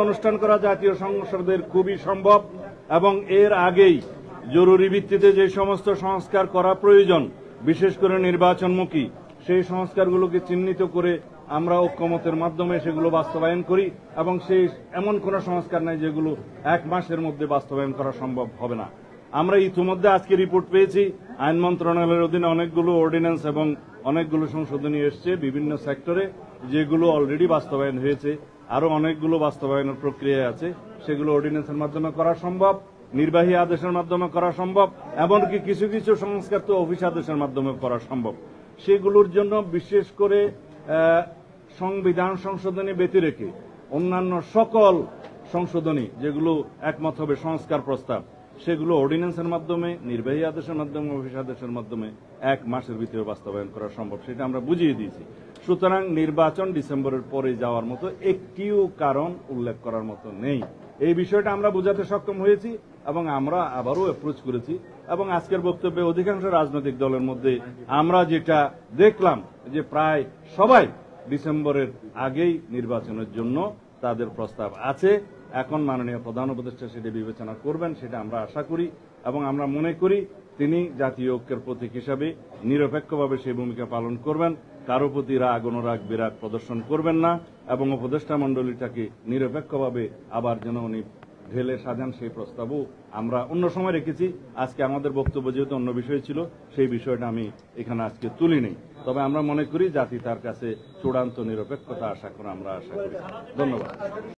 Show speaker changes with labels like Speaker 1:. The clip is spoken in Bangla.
Speaker 1: অনুষ্ঠান করা জাতীয় সংসদের খুবই সম্ভব এবং এর আগেই জরুরি ভিত্তিতে যে সমস্ত সংস্কার করা প্রয়োজন, বিশেষ করে নির্বাচনমুখী, সেই সংস্কারগুলোকে চিহ্নিত করে আমরা ঐক্যমতের মাধ্যমে সেগুলো বাস্তবায়ন করি এবং সেই এমন কোনো সংস্কার নাই যেগুলো এক মাসের মধ্যে বাস্তবায়ন করা সম্ভব হবে না। আমরা ইতিমধ্যে আজকে রিপোর্ট পেয়েছি, আইন মন্ত্রণালয়ের অধীনে অনেকগুলো অর্ডিন্যান্স এবং অনেকগুলো সংশোধনী এসছে বিভিন্ন সেক্টরে, যেগুলো অলরেডি বাস্তবায়ন হয়েছে। আরো অনেকগুলো বাস্তবায়নের প্রক্রিয়ায় আছে, সেগুলো অর্ডিন্যান্সের মাধ্যমে করা সম্ভব, নির্বাহী আদেশের মাধ্যমে করা সম্ভব, এমনকি কিছু কিছু সংস্কার তো অফিস আদেশের মাধ্যমে করা সম্ভব। সেগুলোর জন্য বিশেষ করে সংবিধান সংশোধনী ব্যতি রেখে অন্যান্য সকল সংশোধনী যেগুলো একমত হবে সংস্কার প্রস্তাব, সেগুলো অর্ডিন্যান্সের মাধ্যমে, নির্বাহী আদেশের মাধ্যমে, অফিস আদেশের মাধ্যমে এক মাসের ভিতরে বাস্তবায়ন করা সম্ভব, সেটা আমরা বুঝিয়ে দিয়েছি। সুতরাং নির্বাচন ডিসেম্বরের পরে যাওয়ার মতো একটিও কারণ উল্লেখ করার মতো নেই। এই বিষয়টা আমরা বোঝাতে সক্ষম হয়েছি এবং আমরা আবারও অ্যাপ্রোচ করেছি এবং আজকের বক্তব্যে অধিকাংশ রাজনৈতিক দলের মধ্যে আমরা যেটা দেখলাম যে প্রায় সবাই ডিসেম্বরের আগেই নির্বাচনের জন্য তাদের প্রস্তাব আছে। এখন মাননীয় প্রধান উপদেষ্টা সেটা বিবেচনা করবেন, সেটা আমরা আশা করি এবং আমরা মনে করি তিনি জাতীয় ঐক্যের প্রতীক হিসাবে নিরপেক্ষভাবে সেই ভূমিকা পালন করবেন, কারো প্রতি রাগ অনুরাগ বিরাগ প্রদর্শন করবেন না এবং উপদেষ্টা মণ্ডলীটাকে নিরপেক্ষভাবে আবার যেন উনি ঢেলে সাজান সেই প্রস্তাবও আমরা অন্য সময় রেখেছি। আজকে আমাদের বক্তব্য যেহেতু অন্য বিষয় ছিল, সেই বিষয়টা আমি এখানে আজকে তুলি নেই। তবে আমরা মনে করি জাতি তার কাছে চূড়ান্ত নিরপেক্ষতা আশা করি। ধন্যবাদ।